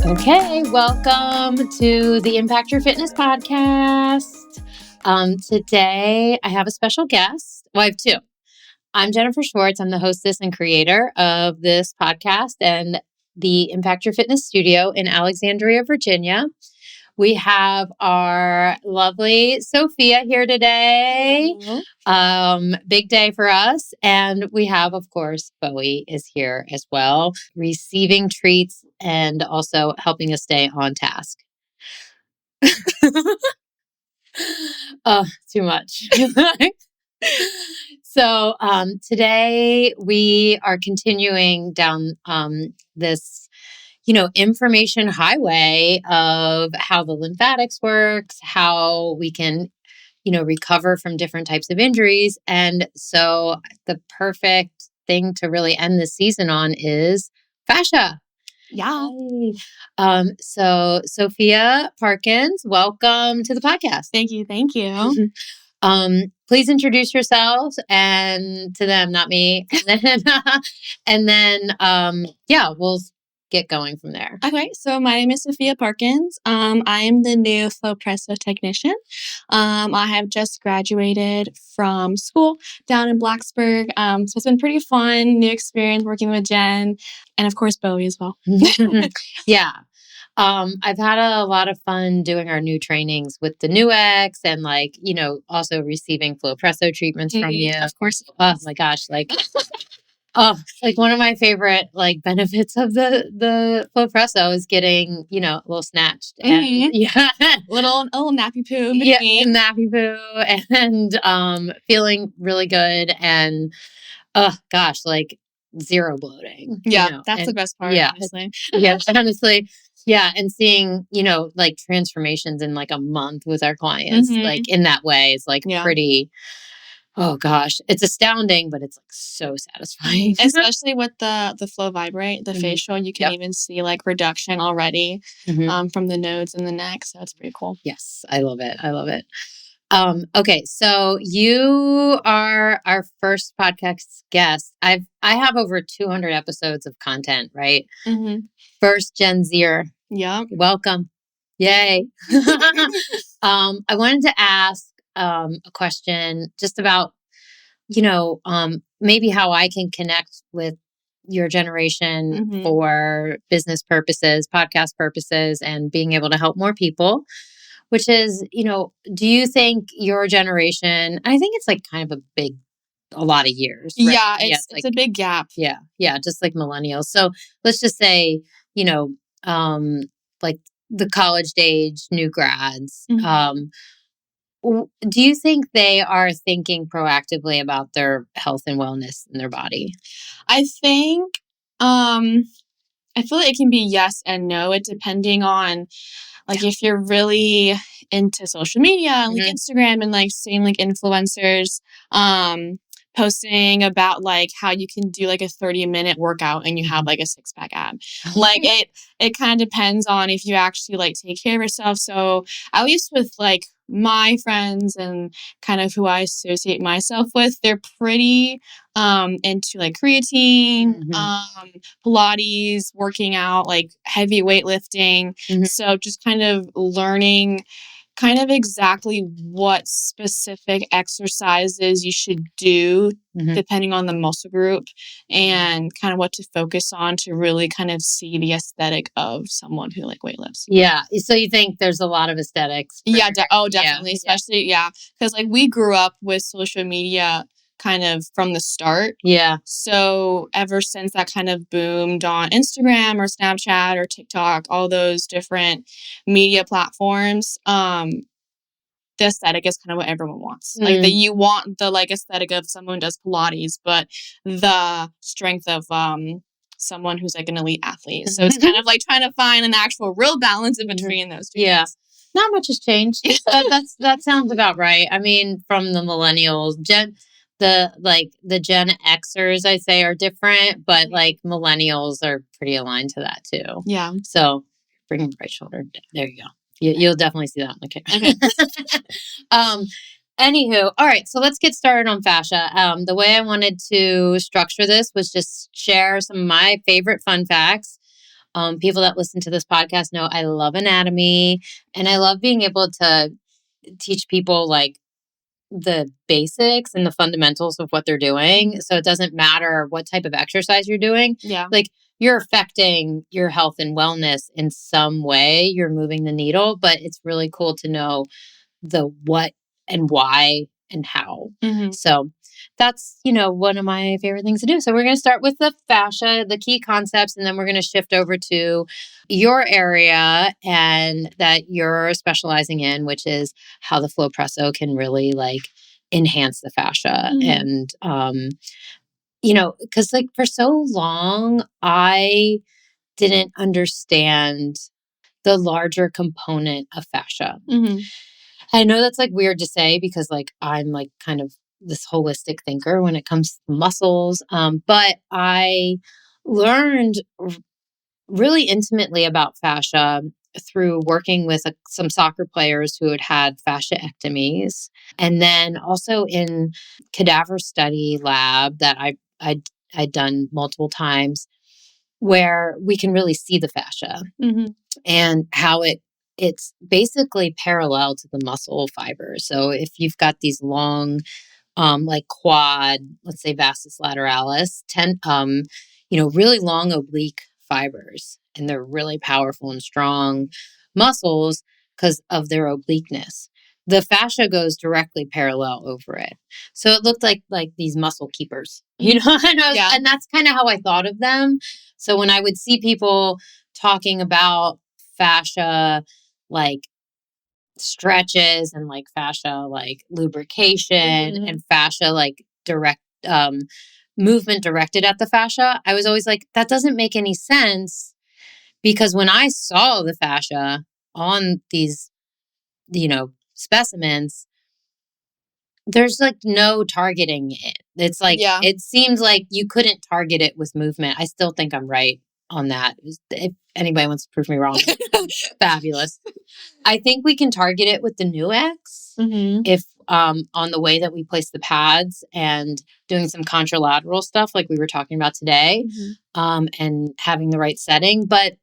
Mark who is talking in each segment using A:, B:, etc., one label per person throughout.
A: Okay, welcome to the Impact Your Fitness podcast. Today I have a special guest. Well, I have two. I'm Jennifer Schwartz. I'm the hostess and creator of this podcast and the Impact Your Fitness studio in Alexandria, Virginia. We have our lovely Sofia here today. Big day for us. And we have, of course, Bowie is here as well, receiving treats and also helping us stay on task. Oh, too much. So today we are continuing down this information highway of how the lymphatics works, how we can, recover from different types of injuries. And so the perfect thing to really end the season on is fascia.
B: Yeah.
A: So Sofia Parkins, welcome to the podcast.
B: Thank you.
A: Please introduce yourselves and to them, not me. And then, we'll get going from there.
B: Okay, so my name is Sofia Parkins. I am the new Flowpresso technician. I have just graduated from school down in Blacksburg. So it's been pretty fun, new experience working with Jen and of course Bowie as well.
A: Yeah. I've had a lot of fun doing our new trainings with the new X and also receiving Flowpresso treatments from you.
B: Of course.
A: Oh my gosh. One of my favorite benefits of the Flowpresso is getting, a little snatched and
B: little nappy poo.
A: Yeah, nappy poo and feeling really good and zero bloating.
B: Yeah, that's the best part, honestly.
A: Yeah, honestly. Yeah, and seeing, transformations in a month with our clients, in that way is pretty, oh gosh, it's astounding, but it's so satisfying.
B: Especially with the Flow Vibrate, the facial, you can even see reduction already from the nodes in the neck. So it's pretty cool.
A: Yes, I love it. Okay, so you are our first podcast guest. I have over 200 episodes of content, right?
B: Mm-hmm.
A: First Gen Zer.
B: Yeah.
A: Welcome. Yay. I wanted to ask a question just about, maybe how I can connect with your generation for business purposes, podcast purposes, and being able to help more people. Which is, do you think your generation, I think it's kind of a lot of years. Right?
B: Yeah, it's a big gap.
A: Yeah, just like millennials. So let's just say, the college age, new grads. Do you think they are thinking proactively about their health and wellness in their body?
B: I think, I feel like it can be yes and no. It depending on if you're really into social media and Instagram and seeing influencers posting about how you can do a 30-minute workout and you have a six-pack ab. It kind of depends on if you actually take care of yourself. So at least with my friends and kind of who I associate myself with, they're pretty into creatine, Pilates, working out, heavy weightlifting. So just kind of learning exactly what specific exercises you should do depending on the muscle group and kind of what to focus on to really kind of see the aesthetic of someone who weightlifts.
A: Yeah. So you think there's a lot of aesthetics?
B: Definitely. Especially, because we grew up with social media kind of from the start.
A: Yeah.
B: So ever since that kind of boomed on Instagram or Snapchat or TikTok, all those different media platforms, the aesthetic is kind of what everyone wants. You want the aesthetic of someone who does Pilates, but the strength of someone who's an elite athlete. So it's kind of trying to find an actual real balance in between those two.
A: Yeah. Not much has changed. That sounds about right. I mean, from the millennials, the Gen Xers, I say, are different, but millennials are pretty aligned to that too.
B: Yeah.
A: So bring the right shoulder. There you go. You'll definitely see that on the camera. Okay. Anywho, all right. So let's get started on fascia. The way I wanted to structure this was just share some of my favorite fun facts People that listen to this podcast know I love anatomy, and I love being able to teach people like the basics and the fundamentals of what they're doing. So it doesn't matter what type of exercise you're doing.
B: Yeah.
A: Like you're affecting your health and wellness in some way. You're moving the needle, but it's really cool to know the what and why and how.
B: Mm-hmm.
A: So that's, you know, one of my favorite things to do. So we're going to start with the fascia, the key concepts, and then we're going to shift over to your area and that you're specializing in, which is how the Flowpresso can really like enhance the fascia.
B: Mm-hmm.
A: And, you know, because like for so long, I didn't understand the larger component of fascia.
B: Mm-hmm.
A: I know that's like weird to say because like I'm like kind of this holistic thinker when it comes to muscles. But I learned really intimately about fascia through working with some soccer players who had had fasciectomies. And then also in cadaver study lab that I'd done multiple times where we can really see the fascia
B: Mm-hmm.
A: and how it's basically parallel to the muscle fibers. So if you've got these long, like quad, let's say vastus lateralis, really long oblique fibers, and they're really powerful and strong muscles because of their obliqueness. The fascia goes directly parallel over it, so it looked like these muscle keepers, you know. And that's kind of how I thought of them. So when I would see people talking about fascia, like stretches and like fascia like lubrication and fascia like direct movement directed at the fascia, I was always like, that doesn't make any sense because when I saw the fascia on these, you know, specimens, there's like no targeting it. It's like, it seems like you couldn't target it with movement. I still think I'm right on that. If anybody wants to prove me wrong, fabulous. I think we can target it with the Nu-X if on the way that we place the pads and doing some contralateral stuff like we were talking about today, and having the right setting. But,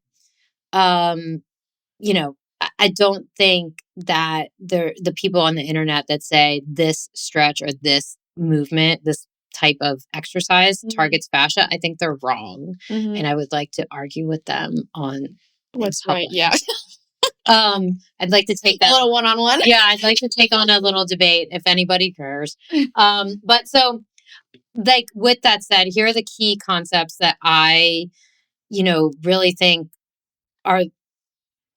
A: you know, I don't think that the people on the internet that say this stretch or this movement, this type of exercise targets fascia, I think they're wrong. And I would like to argue with them on
B: what's right. Yeah.
A: I'd like to take that
B: a little one-on-one.
A: Yeah, I'd like to take on a little debate if anybody cares. But so like with that said, here are the key concepts that I, you know, really think are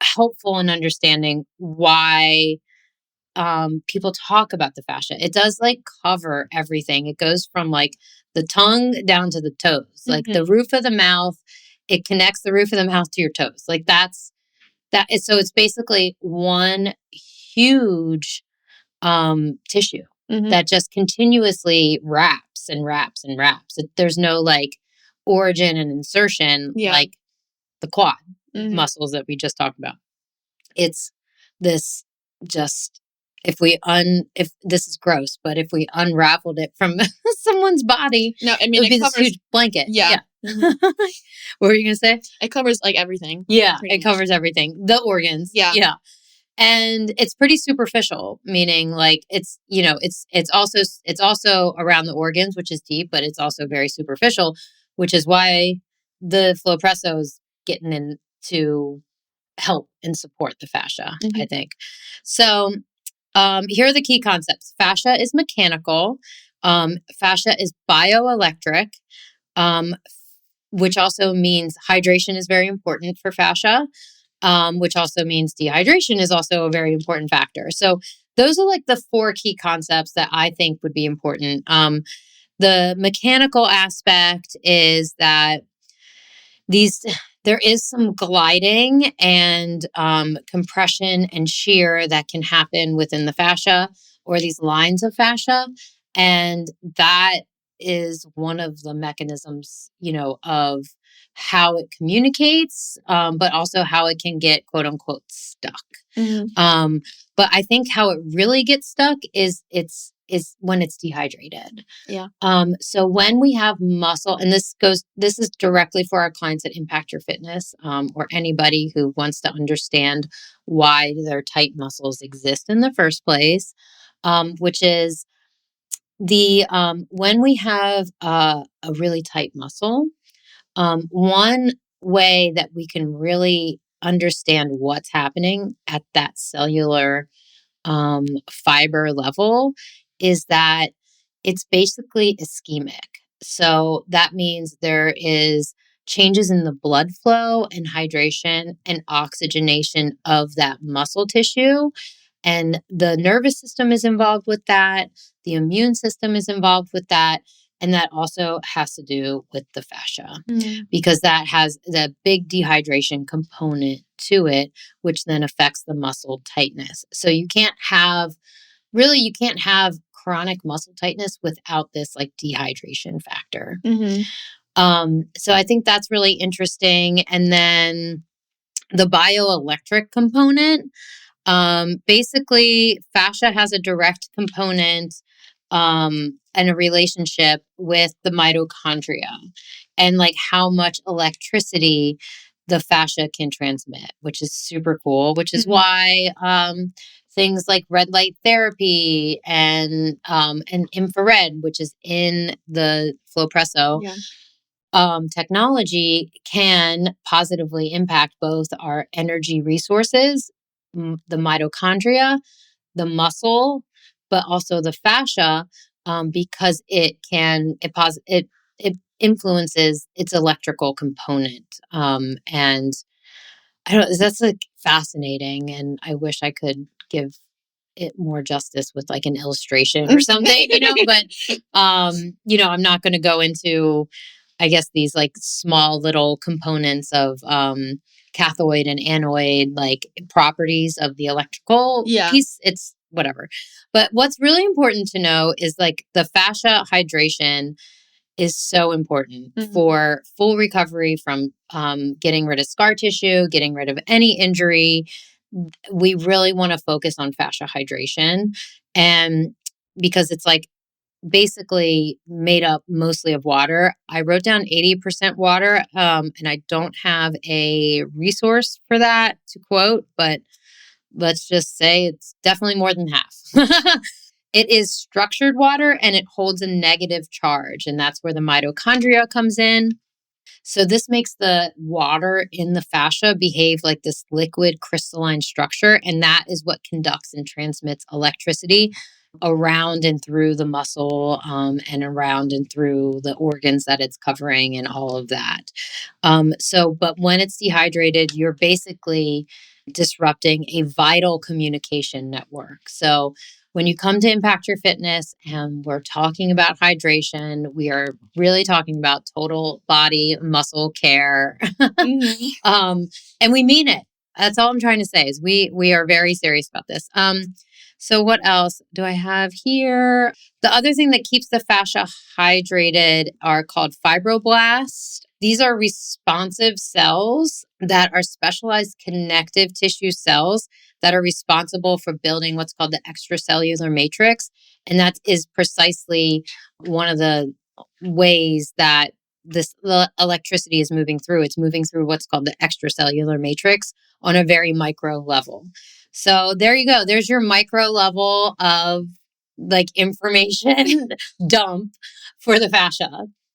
A: helpful in understanding why people talk about the fascia. It does like cover everything. It goes from like the tongue down to the toes, like the roof of the mouth. It connects the roof of the mouth to your toes. Like so it's basically one huge tissue that just continuously wraps and wraps and wraps. There's no like origin and insertion like the quad muscles that we just talked about. It's this just if this is gross, but if we unraveled it from someone's body,
B: no, I mean
A: it would be this huge blanket. Yeah. What were you gonna say?
B: It covers like everything.
A: Yeah, it covers everything. The organs. Yeah. And it's pretty superficial, meaning like it's, you know, it's also around the organs, which is deep, but it's also very superficial, which is why the Flowpresso is getting in to help and support the fascia, I think. So here are the key concepts. Fascia is mechanical. Fascia is bioelectric, which also means hydration is very important for fascia, which also means dehydration is also a very important factor. So those are like the 4 key concepts that I think would be important. The mechanical aspect is that there is some gliding and compression and shear that can happen within the fascia or these lines of fascia. And that is one of the mechanisms, you know, of how it communicates, but also how it can get quote unquote stuck. But I think how it really gets stuck is it's is when it's dehydrated.
B: Yeah.
A: So when we have muscle, and this is directly for our clients at Impact Your Fitness, or anybody who wants to understand why their tight muscles exist in the first place, which is when we have a really tight muscle, one way that we can really understand what's happening at that cellular fiber level is that it's basically ischemic. So that means there is changes in the blood flow and hydration and oxygenation of that muscle tissue. And the nervous system is involved with that. The immune system is involved with that. And that also has to do with the fascia because that has the big dehydration component to it, which then affects the muscle tightness. So you can't have chronic muscle tightness without this like dehydration factor. So I think that's really interesting. And then the bioelectric component, basically fascia has a direct component and a relationship with the mitochondria and like how much electricity the fascia can transmit, which is super cool, which is why things like red light therapy and infrared, which is in the Flowpresso technology, can positively impact both our energy resources, the mitochondria, the muscle, but also the fascia, because it influences its electrical component. And I don't. That's like fascinating, and I wish I could give it more justice with like an illustration or something, But I'm not going to go into, I guess, these like small little components of cathode and anoid like properties of the electrical piece. It's whatever. But what's really important to know is like the fascia hydration is so important for full recovery from getting rid of scar tissue, getting rid of any injury. We really want to focus on fascia hydration, and because it's like basically made up mostly of water. I wrote down 80% water, and I don't have a resource for that to quote, but let's just say it's definitely more than half. It is structured water and it holds a negative charge, and that's where the mitochondria comes in. So this makes the water in the fascia behave like this liquid crystalline structure, and that is what conducts and transmits electricity around and through the muscle, and around and through the organs that it's covering and all of that. But when it's dehydrated, you're basically disrupting a vital communication network. So when you come to Impact Your Fitness and we're talking about hydration, we are really talking about total body muscle care. And we mean it. That's all I'm trying to say is we are very serious about this. So what else do I have here? The other thing that keeps the fascia hydrated are called fibroblasts. These are responsive cells that are specialized connective tissue cells that are responsible for building what's called the extracellular matrix. And that is precisely one of the ways that the electricity is moving through. It's moving through what's called the extracellular matrix on a very micro level. So there you go. There's your micro level of like information dump for the fascia.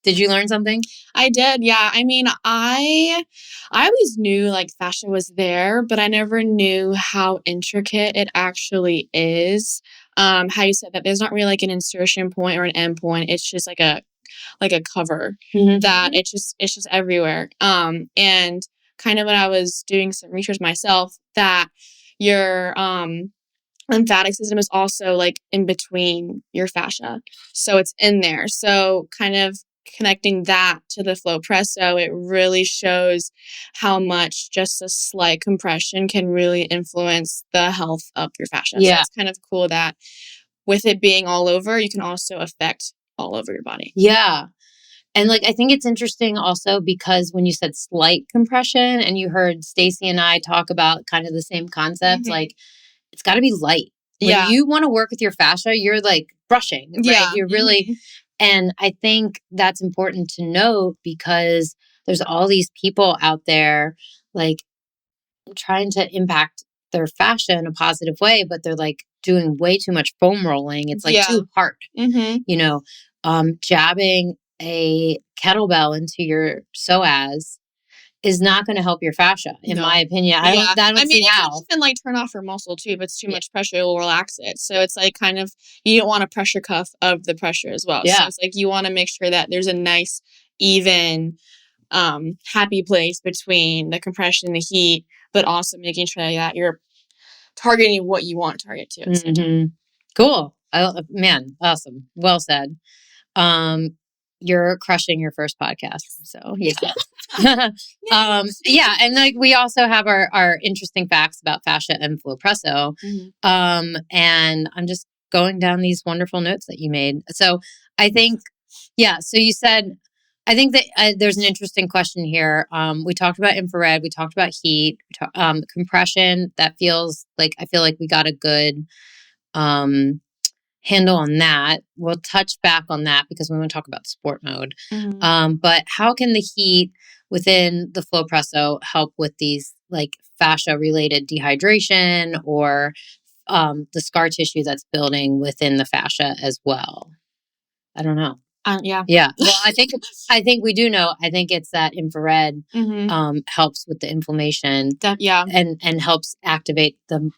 A: Did you learn something?
B: I did. Yeah. I mean, I always knew like fascia was there, but I never knew how intricate it actually is. How you said that there's not really like an insertion point or an end point. It's just like a cover that it's just everywhere. And kind of when I was doing some research myself, that your lymphatic system is also like in between your fascia. So it's in there. So kind of connecting that to the Flowpresso, it really shows how much just a slight compression can really influence the health of your fascia.
A: Yeah.
B: So it's kind of cool that with it being all over, you can also affect all over your body.
A: Yeah. And like, I think it's interesting also because when you said slight compression and you heard Stacy and I talk about kind of the same concept, like it's got to be light. When you want to work with your fascia, you're like brushing, right?
B: Yeah.
A: You're really, and I think that's important to note because there's all these people out there like trying to impact their fascia in a positive way, but they're like doing way too much foam rolling. It's like too hard, you know, jabbing a kettlebell into your psoas is not going to help your fascia, in my opinion. I don't see how.
B: It can even like turn off your muscle too. If it's too much pressure, it will relax it. So it's like kind of, you don't want a pressure cuff of the pressure as well. So it's like you want to make sure that there's a nice, even, happy place between the compression and the heat, but also making sure that you're targeting what you want to target to.
A: Cool. Man, awesome. Well said. You're crushing your first podcast. So yeah. And like we also have our interesting facts about fascia and Flowpresso. And I'm just going down these wonderful notes that you made. So I think, so you said, I think that there's an interesting question here. We talked about infrared, we talked about heat, compression. That feels like, I feel like we got a good handle on that. We'll touch back on that because we want to talk about sport mode. But how can the heat within the Flowpresso help with these like fascia related dehydration or the scar tissue that's building within the fascia as well? I don't know. Yeah. Well, I think we do know. I think it's that infrared helps with the inflammation. And helps activate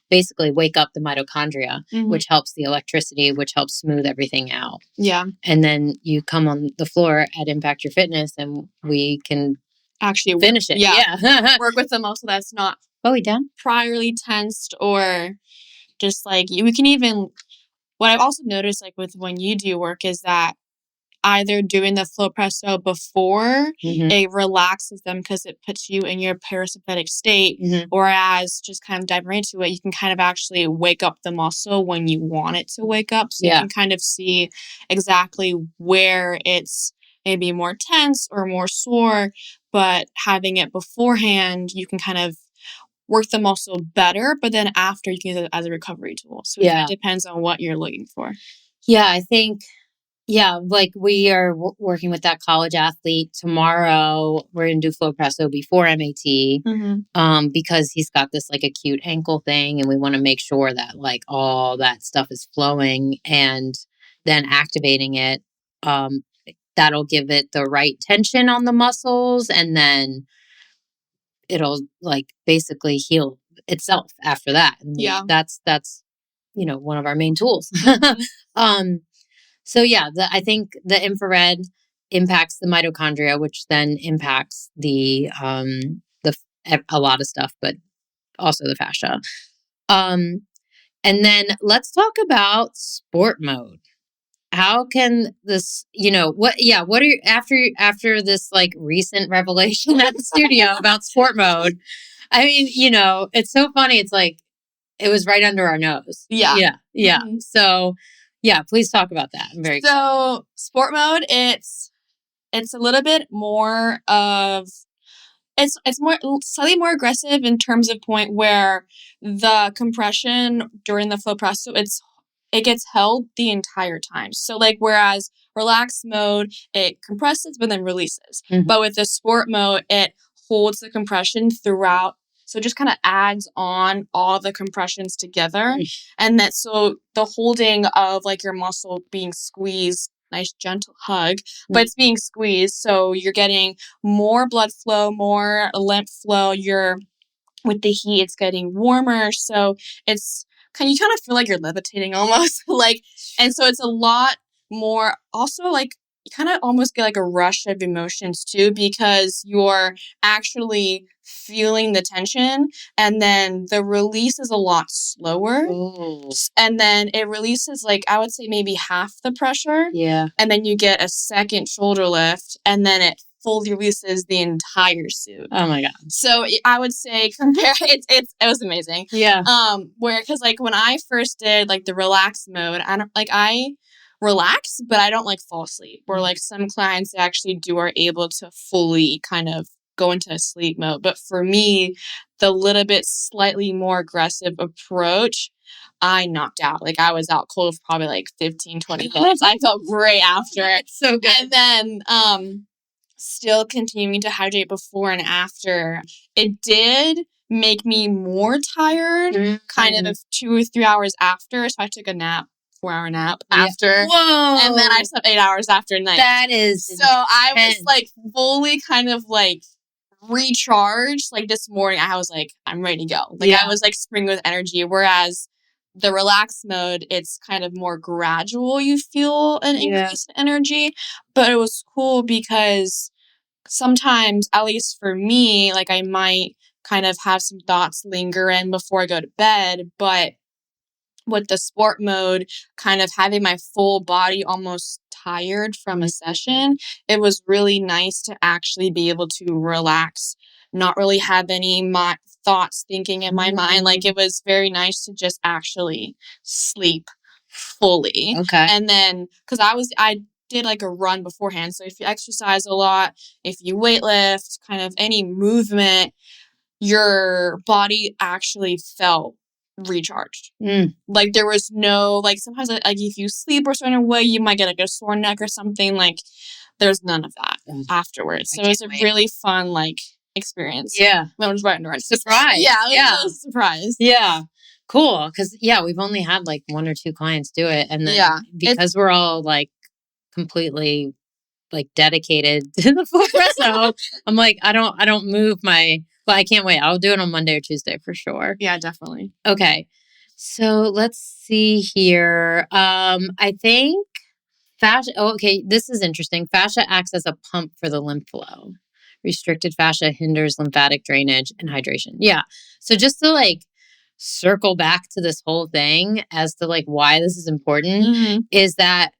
A: basically wake up the mitochondria, which helps the electricity, which helps smooth everything out.
B: Yeah.
A: And then you come on the floor at Impact Your Fitness and we can
B: actually
A: finish it. Yeah.
B: Work with the muscle that's not
A: done?
B: Priorly tensed or just like we can even, what I've also noticed like with when you do work is that either doing the Flowpresso before it relaxes them because it puts you in your parasympathetic state, whereas just kind of diving into it, you can kind of actually wake up the muscle when you want it to wake up. So you can kind of see exactly where it's maybe more tense or more sore, but having it beforehand, you can kind of work the muscle better, but then after you can use it as a recovery tool. So it depends on what you're looking for.
A: Yeah, I think like we are working with that college athlete tomorrow. We're going to do Flowpresso before MAT because he's got this like acute ankle thing and we want to make sure that like all that stuff is flowing and then activating it. That'll give it the right tension on the muscles and then it'll like basically heal itself after that. And that's, one of our main tools. So I think the infrared impacts the mitochondria, which then impacts a lot of stuff, but also the fascia. And then let's talk about sport mode. How can this, what are you, after this like recent revelation at the studio about sport mode? I mean, it's so funny. It's like, it was right under our nose. Yeah. So please talk about that. I'm very excited.
B: Sport mode, it's a little bit more of it's more slightly more aggressive in terms of point where the compression during the Flowpresso it gets held the entire time. So like whereas relaxed mode, it compresses but then releases. But with the sport mode, it holds the compression throughout. So it just kind of adds on all the compressions together. And that so the holding of like your muscle being squeezed, nice gentle hug, but it's being squeezed. So you're getting more blood flow, more lymph flow. With the heat, it's getting warmer. So you kind of feel like you're levitating almost. And so it's a lot more also like, you kind of almost get like a rush of emotions too, because you're actually feeling the tension and then the release is a lot slower. And then it releases like, I would say maybe half the pressure. And then you get a second shoulder lift and then it fully releases the entire suit.
A: Oh my God.
B: So I would say it was amazing. Because like when I first did like the relaxed mode, I relax, but I don't like fall asleep. Where like some clients actually are able to fully kind of go into a sleep mode. But for me, the little bit slightly more aggressive approach, I knocked out. Like, I was out cold for probably like 15, 20 minutes. I felt great after it.
A: So good.
B: And then still continuing to hydrate before and after. It did make me more tired, kind of 2 or 3 hours after. So I took a nap. 4-hour nap after.
A: Whoa.
B: And then I slept 8 hours after night.
A: That is
B: so I was like fully kind of like recharged. Like this morning, I was like, I'm ready to go. Like I was like spring with energy. Whereas the relaxed mode, it's kind of more gradual. You feel an increase in energy. But it was cool because sometimes, at least for me, like I might kind of have some thoughts linger in before I go to bed. But with the sport mode, kind of having my full body almost tired from a session, it was really nice to actually be able to relax, not really have any thoughts thinking in my mind. Like, it was very nice to just actually sleep fully.
A: Okay.
B: And then, because I did like a run beforehand. So if you exercise a lot, if you weightlift, kind of any movement, your body actually felt recharged. Like there was no, like sometimes like if you sleep a certain way, you might get like a sore neck or something. Like there's none of that afterwards. So it's a really fun like experience.
A: Yeah.
B: I was right in the right
A: surprise.
B: Yeah. It was a surprise.
A: Yeah. Cool. Because we've only had like 1 or 2 clients do it. And then because we're all like completely like dedicated to the Flowpresso, I'm like, I don't move but I can't wait. I'll do it on Monday or Tuesday for sure.
B: Yeah, definitely.
A: Okay. So let's see here. I think fascia. Oh, okay. This is interesting. Fascia acts as a pump for the lymph flow. Restricted fascia hinders lymphatic drainage and hydration. Yeah. So just to like circle back to this whole thing as to like why this is important is that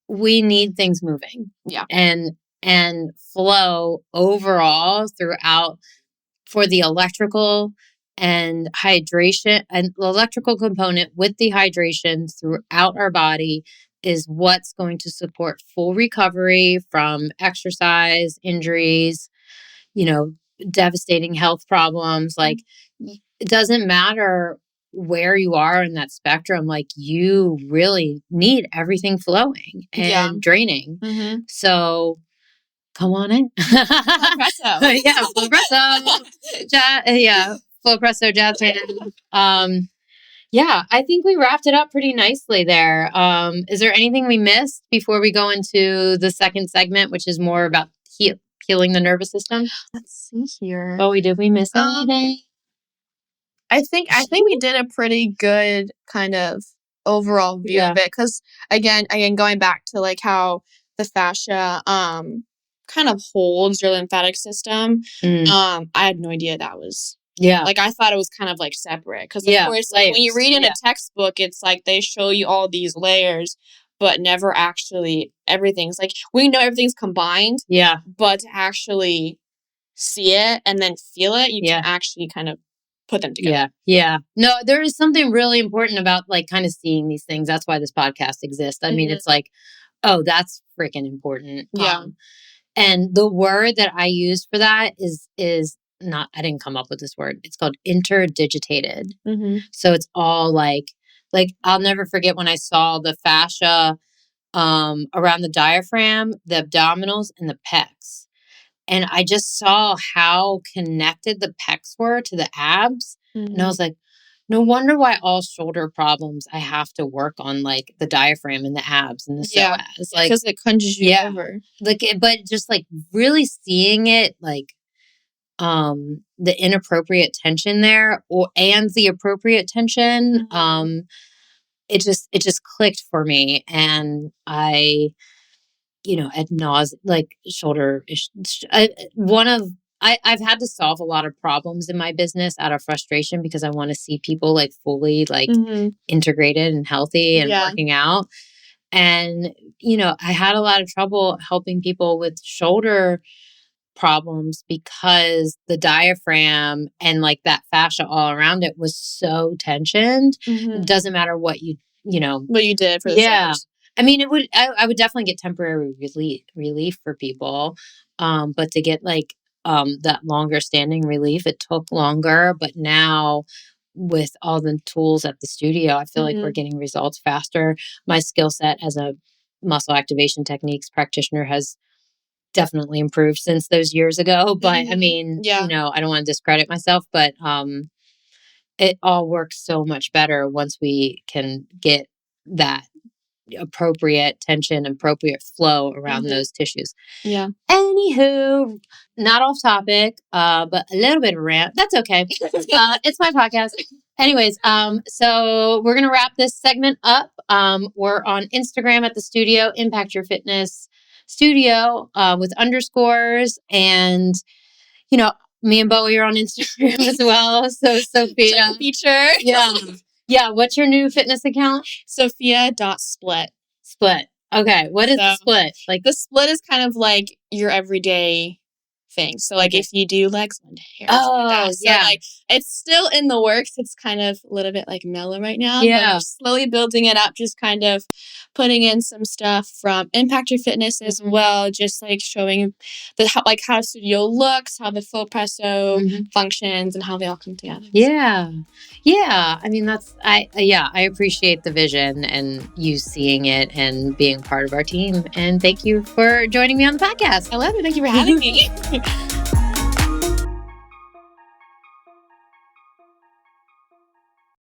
A: we need things moving.
B: Yeah.
A: And flow overall throughout for the electrical and hydration and the electrical component with the hydration throughout our body is what's going to support full recovery from exercise, injuries, devastating health problems. Like it doesn't matter where you are in that spectrum, like you really need everything flowing and draining. So come on in.
B: Flowpresso.
A: Yeah, Flowpresso. Flowpresso jazz band. Yeah, I think we wrapped it up pretty nicely there. Is there anything we missed before we go into the second segment, which is more about healing the nervous system?
B: Let's see here.
A: Oh, did we miss anything?
B: I think we did a pretty good kind of overall view of it. Because again, going back to like how the fascia kind of holds your lymphatic system. I had no idea that was like I thought it was kind of like separate. Because of course, like when you read in a textbook, it's like they show you all these layers, but never actually everything's like we know everything's combined. Yeah, but to actually see it and then feel it, you can actually kind of put them together.
A: Yeah. No, there is something really important about like kind of seeing these things. That's why this podcast exists. I mean, it's like, oh, that's freaking important. And the word that I use for that is not, I didn't come up with this word. It's called interdigitated. So it's all like I'll never forget when I saw the fascia around the diaphragm, the abdominals, and the pecs. And I just saw how connected the pecs were to the abs. And I was like, no wonder why all shoulder problems I have to work on like the diaphragm and the abs and the psoas. Like,
B: because it conjures you over.
A: Like, but just like really seeing it, like the inappropriate tension there and the appropriate tension. It just clicked for me. And ad nauseam, like shoulder. I've had to solve a lot of problems in my business out of frustration because I want to see people like fully like integrated and healthy and working out. And, I had a lot of trouble helping people with shoulder problems because the diaphragm and like that fascia all around it was so tensioned. It doesn't matter what what you did for the shoulders. I mean, I would definitely get temporary relief for people. But to get like that longer standing relief. It took longer, but now with all the tools at the studio, I feel like we're getting results faster. My skill set as a muscle activation techniques practitioner has definitely improved since those years ago. But I mean, I don't want to discredit myself, but it all works so much better once we can get that appropriate tension, appropriate flow around those tissues.
B: Yeah.
A: Anywho, not off topic, but a little bit of a rant. That's okay. It's my podcast. Anyways, so we're going to wrap this segment up. We're on Instagram at the studio, Impact Your Fitness Studio, with underscores. And, me and Bowie are on Instagram as well. So Sophia.
B: Feature.
A: Yeah. Yeah. What's your new fitness account?
B: Sophia.split.
A: Split. Okay. What is the split?
B: Like the split is kind of like your everyday thing. So like if you do legs one day or something like that. So like it's still in the works. It's kind of a little bit like mellow right now.
A: Yeah.
B: But I'm slowly building it up, just kind of putting in some stuff from Impact Your Fitness as well. Just like showing how studio looks, how the Flowpresso functions, and how they all come together.
A: Yeah. Yeah. I mean, I appreciate the vision and you seeing it and being part of our team. And thank you for joining me on the podcast.
B: I love it. Thank you for having me.